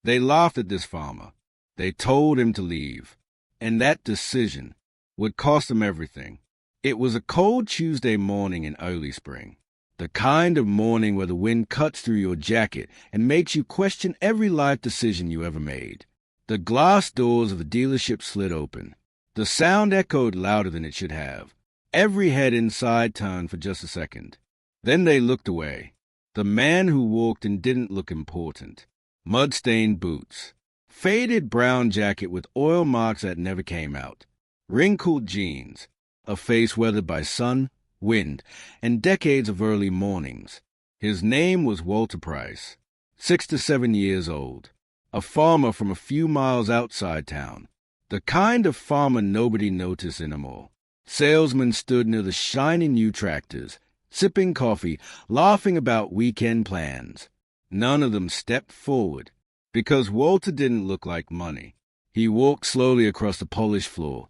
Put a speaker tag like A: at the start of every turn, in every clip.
A: They laughed at this farmer. They told him to leave. And that decision would cost him everything. It was a cold Tuesday morning in early spring. The kind of morning where the wind cuts through your jacket and makes you question every life decision you ever made. The glass doors of the dealership slid open. The sound echoed louder than it should have. Every head inside turned for just a second. Then they looked away. The man who walked in didn't look important. Mud-stained boots. Faded brown jacket with oil marks that never came out. Wrinkled jeans. A face weathered by sun, wind, and decades of early mornings. His name was Walter Price, 6 to 7 years old, a farmer from a few miles outside town, the kind of farmer nobody noticed anymore. Salesmen stood near the shiny new tractors, sipping coffee, laughing about weekend plans. None of them stepped forward, because Walter didn't look like money. He walked slowly across the polished floor,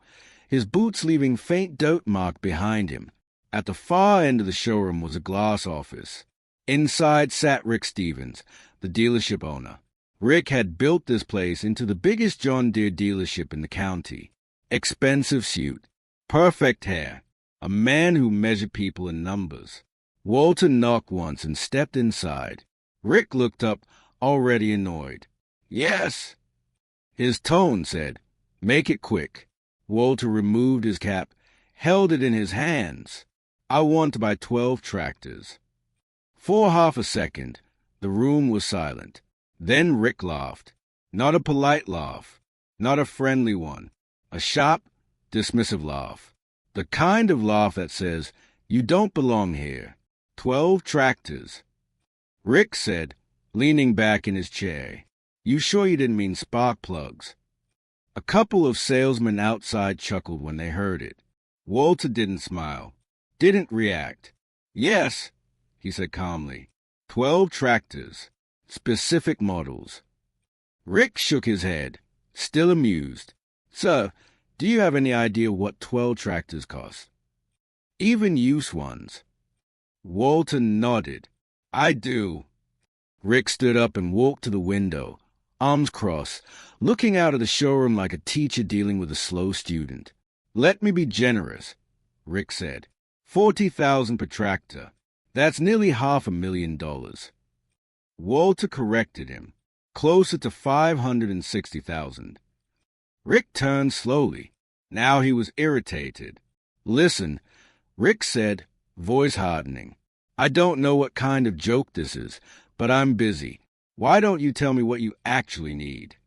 A: his boots leaving faint dirt mark behind him. At the far end of the showroom was a glass office. Inside sat Rick Stevens, the dealership owner. Rick had built this place into the biggest John Deere dealership in the county. Expensive suit, perfect hair, a man who measured people in numbers. Walter knocked once and stepped inside. Rick looked up, already annoyed. "Yes." His tone said, "Make it quick." Walter removed his cap, held it in his hands. "I want to buy 12 tractors." For half a second, the room was silent. Then Rick laughed. Not a polite laugh, not a friendly one. A sharp, dismissive laugh. The kind of laugh that says, "You don't belong here." 12 tractors. Rick said, leaning back in his chair, "You sure you didn't mean spark plugs?" A couple of salesmen outside chuckled when they heard it. Walter didn't smile, didn't react. "Yes," he said calmly. 12 tractors, specific models. Rick shook his head, still amused. "Sir, do you have any idea what 12 tractors cost? Even used ones?" Walter nodded. "I do." Rick stood up and walked to the window, arms crossed, looking out of the showroom like a teacher dealing with a slow student. "Let me be generous," Rick said. 40,000 per tractor. That's nearly $500,000. Walter corrected him. Closer to 560,000. Rick turned slowly. Now he was irritated. "Listen," Rick said, voice hardening. "I don't know what kind of joke this is, but I'm busy. Why don't you tell me what you actually need?"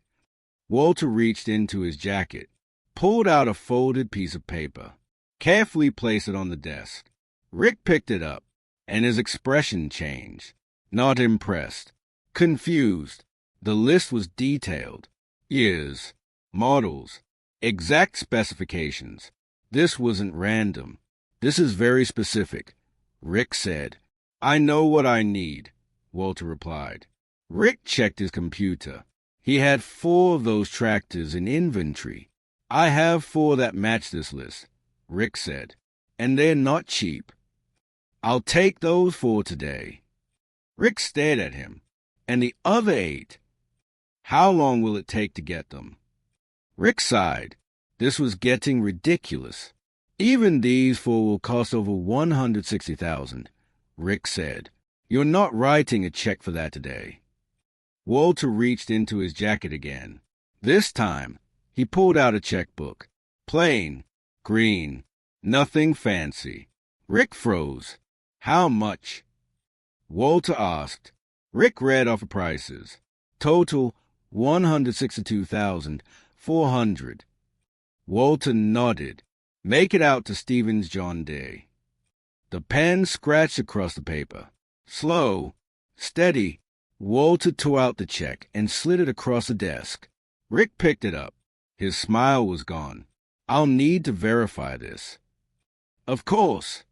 A: Walter reached into his jacket, pulled out a folded piece of paper, carefully placed it on the desk. Rick picked it up, and his expression changed. Not impressed. Confused. The list was detailed. Years, models, exact specifications. "This wasn't random. This is very specific," Rick said. "I know what I need," Walter replied. Rick checked his computer. He had 4 of those tractors in inventory. "I have 4 that match this list," Rick said, "and they're not cheap. I'll take those 4 today." Rick stared at him. "And the other 8? How long will it take to get them?" Rick sighed. This was getting ridiculous. "Even these 4 will cost over $160,000, Rick said. "You're not writing a check for that today." Walter reached into his jacket again. This time, he pulled out a checkbook. Plain, green, nothing fancy. Rick froze. "How much?" Walter asked. Rick read off the prices. Total $162,400. Walter nodded. "Make it out to Stevens John Deere." The pen scratched across the paper. Slow, steady. Walter tore out the check and slid it across the desk. Rick picked it up. His smile was gone. "I'll need to verify this." "Of course."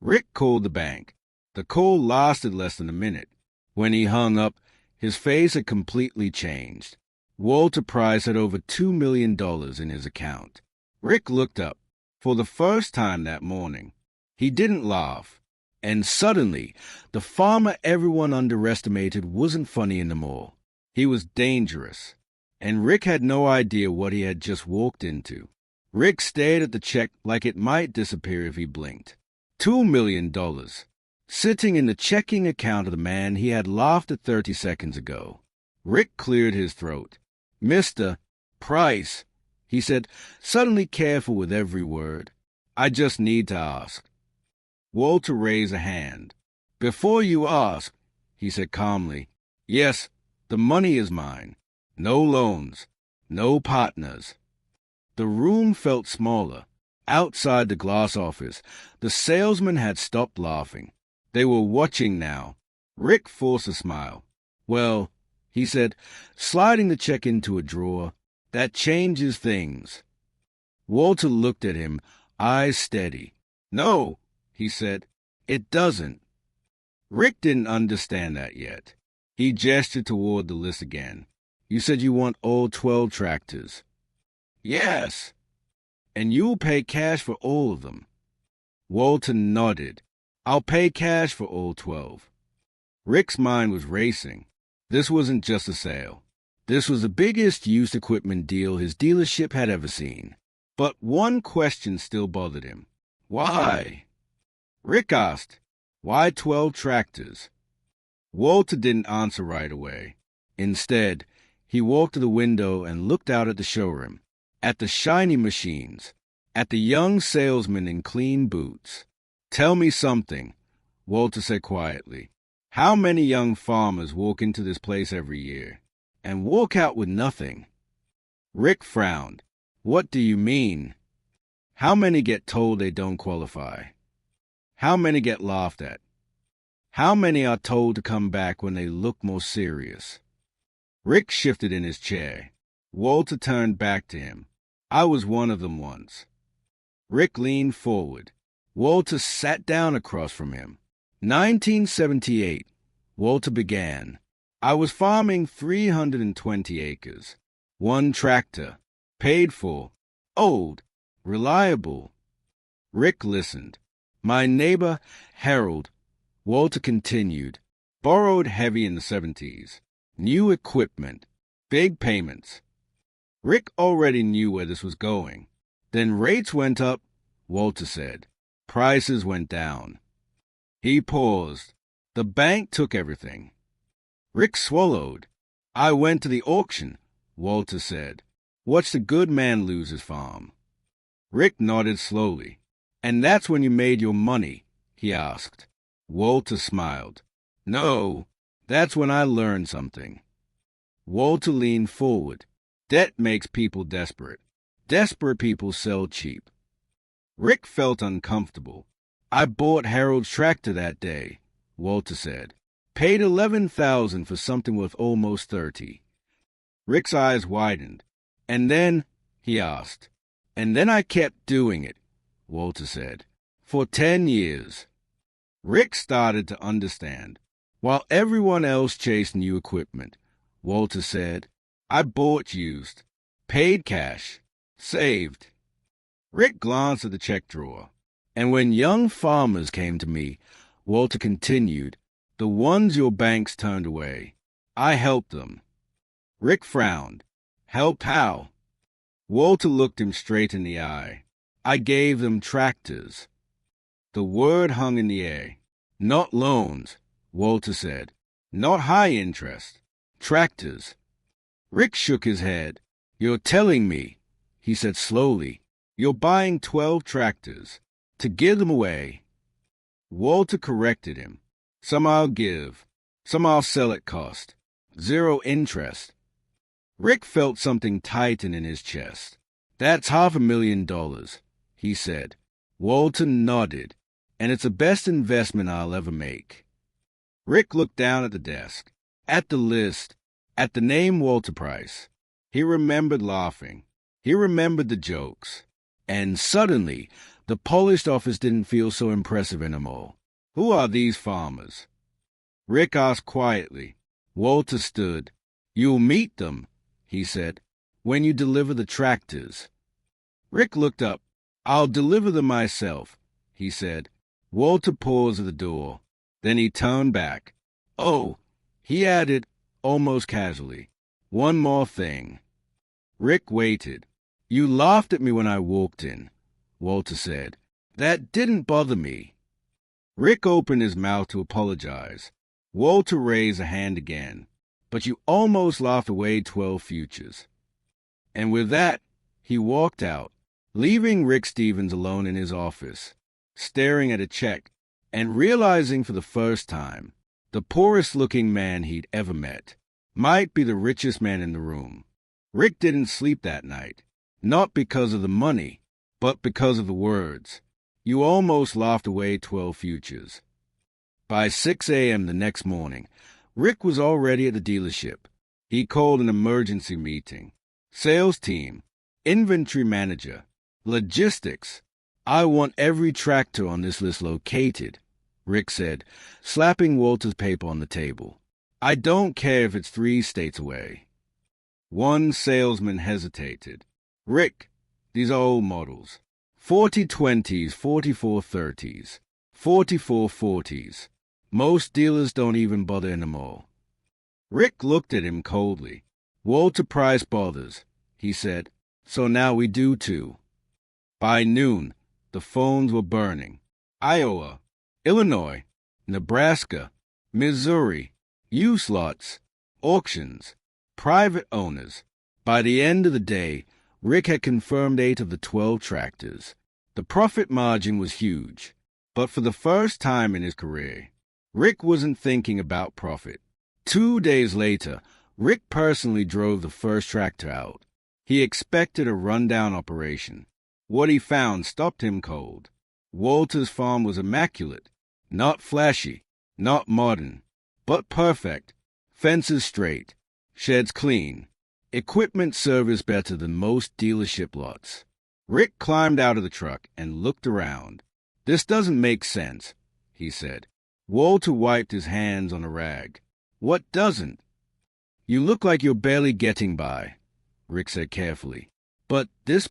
A: Rick called the bank. The call lasted less than a minute. When he hung up, his face had completely changed. Walter Price had over $2 million in his account. Rick looked up. For the first time that morning, he didn't laugh. And suddenly, the farmer everyone underestimated wasn't funny anymore. He was dangerous, and Rick had no idea what he had just walked into. Rick stared at the check like it might disappear if he blinked. $2 million, sitting in the checking account of the man he had laughed at 30 seconds ago. Rick cleared his throat. "Mr. Price," he said, suddenly careful with every word. "I just need to ask." Walter raised a hand. "Before you ask," he said calmly, "yes, the money is mine. No loans, no partners." The room felt smaller. Outside the glass office, the salesman had stopped laughing. They were watching now. Rick forced a smile. "Well," he said, sliding the check into a drawer, "that changes things." Walter looked at him, eyes steady. "No," he said, "it doesn't." Rick didn't understand that yet. He gestured toward the list again. "You said you want all 12 tractors." "Yes." "And you'll pay cash for all of them?" Walter nodded. "I'll pay cash for all 12. Rick's mind was racing. This wasn't just a sale. This was the biggest used equipment deal his dealership had ever seen. But one question still bothered him. Why? Rick asked, "Why 12 tractors?" Walter didn't answer right away. Instead, he walked to the window and looked out at the showroom, at the shiny machines, at the young salesman in clean boots. "Tell me something," Walter said quietly. "How many young farmers walk into this place every year and walk out with nothing?" Rick frowned. "What do you mean?" "How many get told they don't qualify? How many get laughed at? How many are told to come back when they look more serious?" Rick shifted in his chair. Walter turned back to him. "I was one of them once." Rick leaned forward. Walter sat down across from him. 1978, Walter began. "I was farming 320 acres. One tractor. Paid for. Old. Reliable." Rick listened. "My neighbor, Harold," Walter continued, "borrowed heavy in the 70s. New equipment. Big payments." Rick already knew where this was going. "Then rates went up," Walter said. "Prices went down." He paused. "The bank took everything." Rick swallowed. "I went to the auction," Walter said. "Watched a good man lose his farm." Rick nodded slowly. "And that's when you made your money?" he asked. Walter smiled. "No, that's when I learned something." Walter leaned forward. "Debt makes people desperate. Desperate people sell cheap." Rick felt uncomfortable. "I bought Harold's tractor that day," Walter said. "Paid $11,000 for something worth almost 30. Rick's eyes widened. "And then?" he asked. "And then I kept doing it," Walter said. "For 10 years. Rick started to understand. "While everyone else chased new equipment," Walter said, "I bought used, paid cash, saved." Rick glanced at the check drawer. "And when young farmers came to me," Walter continued, "the ones your banks turned away, I helped them." Rick frowned. "Helped how?" Walter looked him straight in the eye. "I gave them tractors." The word hung in the air. "Not loans," Walter said. "Not high interest. Tractors." Rick shook his head. "You're telling me," he said slowly, "you're buying 12 tractors to give them away." Walter corrected him. "Some I'll give. Some I'll sell at cost. 0 interest." Rick felt something tighten in his chest. "That's $500,000, he said. Walter nodded. "And it's the best investment I'll ever make." Rick looked down at the desk, at the list, at the name Walter Price. He remembered laughing. He remembered the jokes. And suddenly, the polished office didn't feel so impressive anymore. "Who are these farmers?" Rick asked quietly. Walter stood. "You'll meet them," he said, "when you deliver the tractors." Rick looked up. "I'll deliver them myself," he said. Walter paused at the door. Then he turned back. "Oh," he added, almost casually, One more thing. Rick waited. You laughed at me when I walked in, Walter said. That didn't bother me. Rick opened his mouth to apologize. Walter raised a hand again. But you almost laughed away 12 futures. And with that, he walked out, leaving Rick Stevens alone in his office, staring at a check and realizing for the first time the poorest-looking man he'd ever met might be the richest man in the room. Rick didn't sleep that night, not because of the money, but because of the words. You almost laughed away 12 futures. By 6 a.m. the next morning, Rick was already at the dealership. He called an emergency meeting. Sales team, inventory manager, logistics. I want every tractor on this list located, Rick said, slapping Walter's paper on the table. I don't care if it's 3 states away. One salesman hesitated. Rick, these are old models. 4020s, 4430s, 4440s. Most dealers don't even bother anymore. Rick looked at him coldly. Walter Price bothers, he said, so now we do too. By noon, the phones were burning. Iowa, Illinois, Nebraska, Missouri, used lots, auctions, private owners. By the end of the day, Rick had confirmed 8 of the 12 tractors. The profit margin was huge, but for the first time in his career, Rick wasn't thinking about profit. 2 days later, Rick personally drove the first tractor out. He expected a rundown operation. What he found stopped him cold. Walter's farm was immaculate, not flashy, not modern, but perfect. Fences straight, sheds clean, equipment service better than most dealership lots. Rick climbed out of the truck and looked around. This doesn't make sense, he said. Walter wiped his hands on a rag. What doesn't? You look like you're barely getting by, Rick said carefully. But this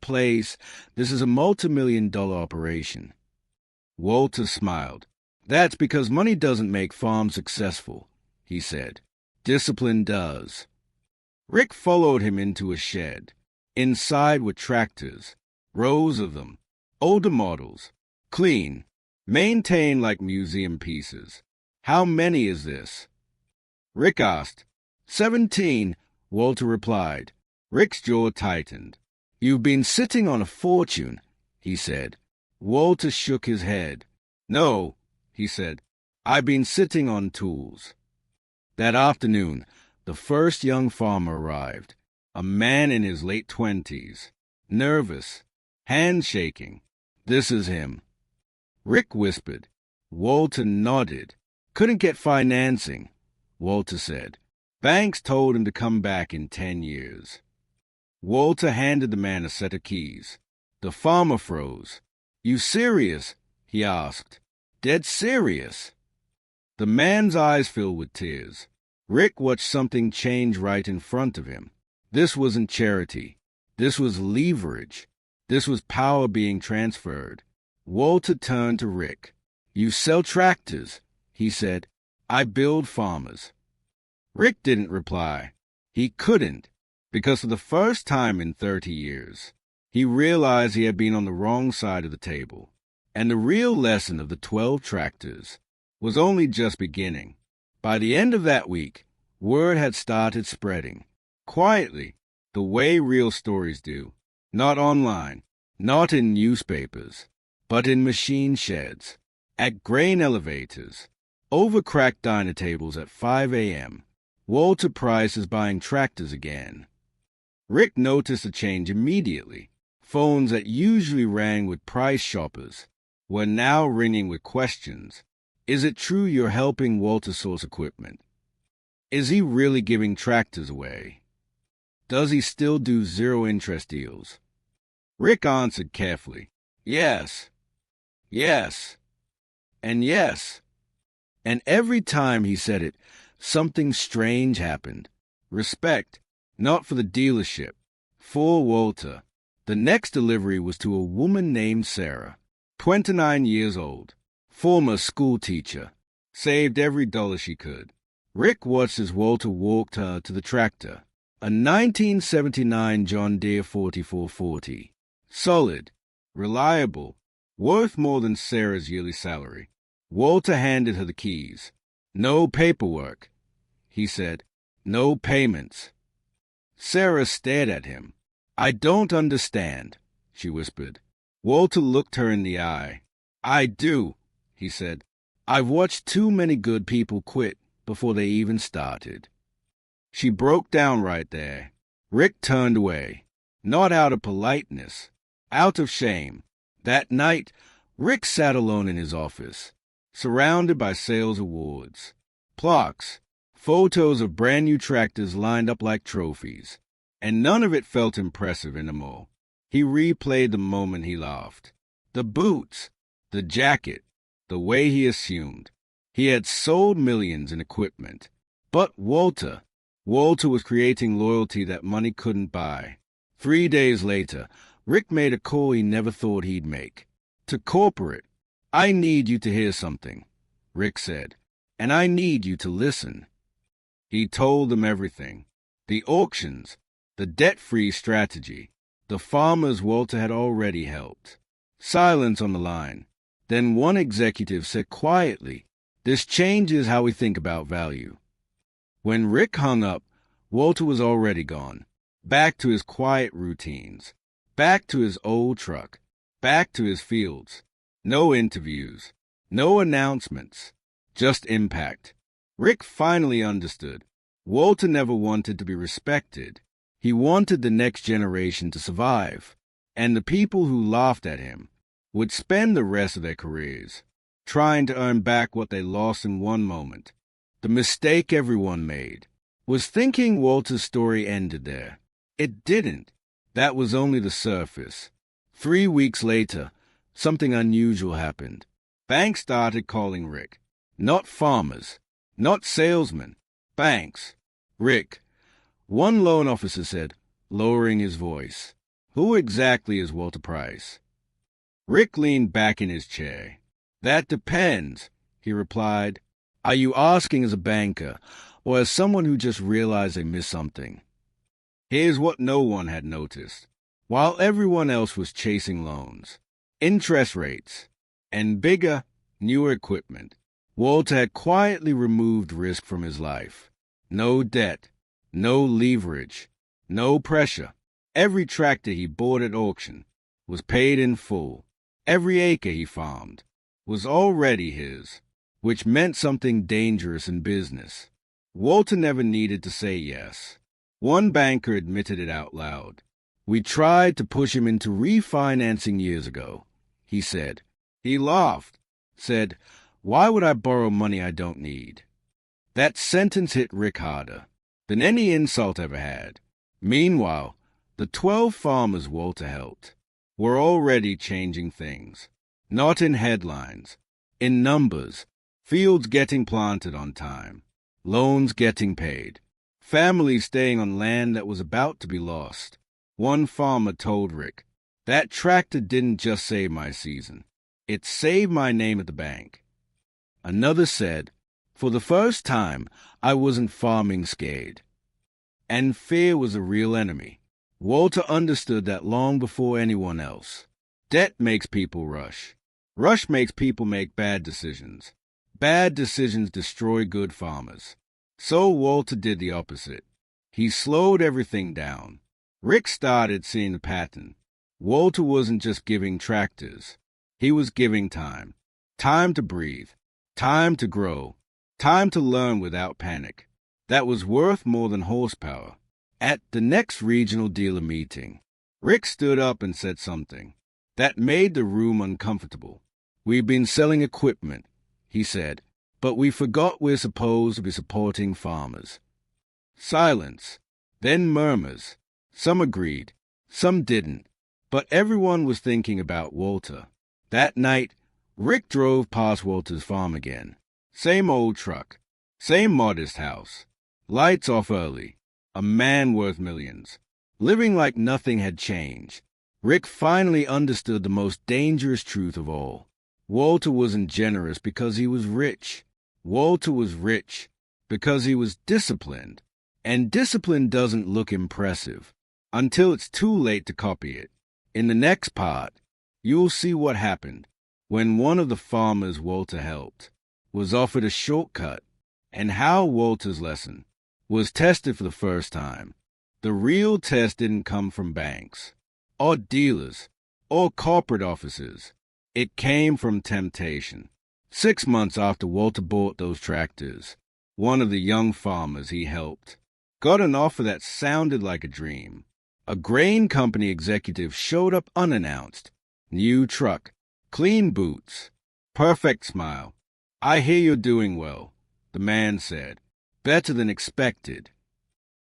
A: is a multi-million-dollar operation. Walter smiled. That's because money doesn't make farms successful, he said. Discipline does. Rick followed him into a shed. Inside were tractors, rows of them, older models, clean, maintained like museum pieces. How many is this? Rick asked. 17, Walter replied. Rick's jaw tightened. You've been sitting on a fortune, he said. Walter shook his head. No, he said. I've been sitting on tools. That afternoon, the first young farmer arrived, a man in his late 20s, nervous, hands shaking. This is him. Rick whispered. Walter nodded. Couldn't get financing, Walter said. Banks told him to come back in 10 years. Walter handed the man a set of keys. The farmer froze. You serious? He asked. Dead serious. The man's eyes filled with tears. Rick watched something change right in front of him. This wasn't charity. This was leverage. This was power being transferred. Walter turned to Rick. You sell tractors, he said. I build farmers. Rick didn't reply. He couldn't, because for the first time in 30 years, he realized he had been on the wrong side of the table, and the real lesson of the 12 tractors was only just beginning. By the end of that week, word had started spreading, quietly, the way real stories do, not online, not in newspapers, but in machine sheds, at grain elevators, over cracked diner tables at 5 a.m. Walter Price is buying tractors again. Rick noticed a change immediately. Phones that usually rang with price shoppers were now ringing with questions. Is it true you're helping Walter source equipment? Is he really giving tractors away? Does he still do zero-interest deals? Rick answered carefully. Yes. Yes. And yes. And every time he said it, something strange happened. Respect, not for the dealership, for Walter. The next delivery was to a woman named Sarah, 29 years old, former school teacher, saved every dollar she could. Rick watched as Walter walked her to the tractor. A 1979 John Deere 4440. Solid, reliable, worth more than Sarah's yearly salary. Walter handed her the keys. No paperwork, he said. No payments. Sarah stared at him. I don't understand, she whispered. Walter looked her in the eye. I do, he said. I've watched too many good people quit before they even started. She broke down right there. Rick turned away, not out of politeness, out of shame. That night, Rick sat alone in his office, surrounded by sales awards, plaques, photos of brand-new tractors lined up like trophies, and none of it felt impressive anymore. He replayed the moment he laughed. The boots, the jacket, the way he assumed. He had sold millions in equipment. But Walter was creating loyalty that money couldn't buy. 3 days later, Rick made a call he never thought he'd make. To corporate. I need you to hear something, Rick said, and I need you to listen. He told them everything. The auctions, the debt-free strategy, the farmers Walter had already helped. Silence on the line. Then one executive said quietly, "This changes how we think about value." When Rick hung up, Walter was already gone. Back to his quiet routines. Back to his old truck. Back to his fields. No interviews. No announcements. Just impact. Rick finally understood. Walter never wanted to be respected. He wanted the next generation to survive. And the people who laughed at him would spend the rest of their careers trying to earn back what they lost in one moment. The mistake everyone made was thinking Walter's story ended there. It didn't. That was only the surface. 3 weeks later, something unusual happened. Banks started calling Rick. Not farmers. Not salesmen. Banks. Rick. One loan officer said, lowering his voice, "Who exactly is Walter Price?" Rick leaned back in his chair. "That depends," he replied. "Are you asking as a banker, or as someone who just realized they missed something?" Here's what no one had noticed. While everyone else was chasing loans, interest rates, and bigger, newer equipment, Walter had quietly removed risk from his life. No debt, no leverage, no pressure. Every tractor he bought at auction was paid in full. Every acre he farmed was already his, which meant something dangerous in business. Walter never needed to say yes. One banker admitted it out loud. "We tried to push him into refinancing years ago," he said. He laughed, said, "Why would I borrow money I don't need?" That sentence hit Rick harder than any insult ever had. Meanwhile, the 12 farmers Walter helped were already changing things. Not in headlines, in numbers, fields getting planted on time, loans getting paid, families staying on land that was about to be lost. One farmer told Rick, "That tractor didn't just save my season. It saved my name at the bank." Another said, "For the first time, I wasn't farming scared." And fear was a real enemy. Walter understood that long before anyone else. Debt makes people rush. Rush makes people make bad decisions. Bad decisions destroy good farmers. So Walter did the opposite. He slowed everything down. Rick started seeing the pattern. Walter wasn't just giving tractors. He was giving time. Time to breathe. Time to grow. Time to learn without panic. That was worth more than horsepower. At the next regional dealer meeting, Rick stood up and said something that made the room uncomfortable. "We've been selling equipment," he said, "but we forgot we're supposed to be supporting farmers." Silence, then murmurs. Some agreed, some didn't, but everyone was thinking about Walter. That night, Rick drove past Walter's farm again. Same old truck, same modest house, lights off early, a man worth millions, living like nothing had changed. Rick finally understood the most dangerous truth of all. Walter wasn't generous because he was rich. Walter was rich because he was disciplined. And discipline doesn't look impressive until it's too late to copy it. In the next part, you'll see what happened when one of the farmers Walter helped was offered a shortcut, and how Walter's lesson was tested for the first time. The real test didn't come from banks, or dealers, or corporate offices. It came from temptation. 6 months after Walter bought those tractors, one of the young farmers he helped got an offer that sounded like a dream. A grain company executive showed up unannounced. New truck, clean boots, perfect smile. "I hear you're doing well," the man said. "Better than expected."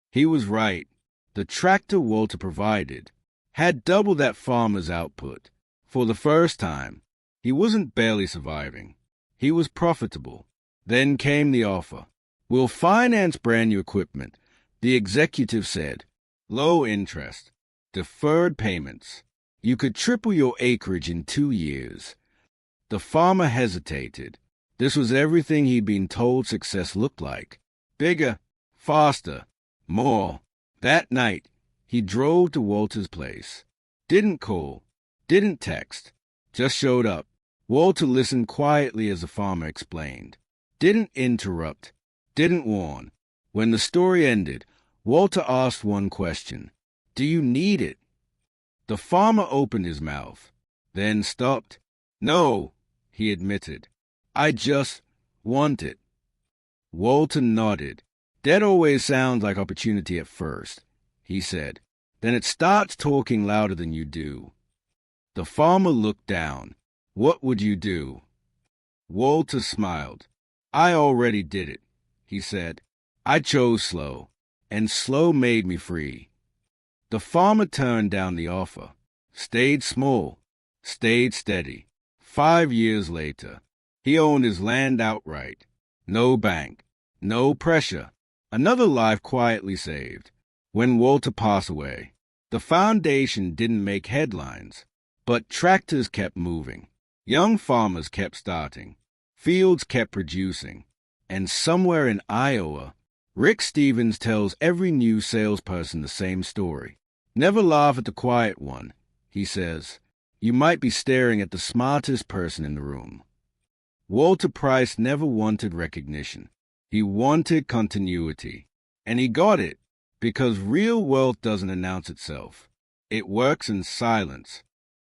A: He was right. The tractor Walter provided had double that farmer's output. For the first time, he wasn't barely surviving. He was profitable. Then came the offer. "We'll finance brand new equipment," the executive said. "Low interest, deferred payments. You could triple your acreage in 2 years." The farmer hesitated. This was everything he'd been told success looked like. Bigger, faster, more. That night, he drove to Walter's place. Didn't call, didn't text, just showed up. Walter listened quietly as the farmer explained. Didn't interrupt, didn't warn. When the story ended, Walter asked one question. "Do you need it?" The farmer opened his mouth, then stopped. "No," he admitted. "I just want it." Walter nodded. "That always sounds like opportunity at first," he said. "Then it starts talking louder than you do." The farmer looked down. "What would you do?" Walter smiled. "I already did it," he said. "I chose slow, and slow made me free." The farmer turned down the offer, stayed small, stayed steady. 5 years later, he owned his land outright. No bank, no pressure. Another life quietly saved. When Walter passed away, the foundation didn't make headlines, but tractors kept moving. Young farmers kept starting. Fields kept producing. And somewhere in Iowa, Rick Stevens tells every new salesperson the same story. "Never laugh at the quiet one," he says. "You might be staring at the smartest person in the room." Walter Price never wanted recognition. He wanted continuity. And he got it, because real wealth doesn't announce itself. It works in silence.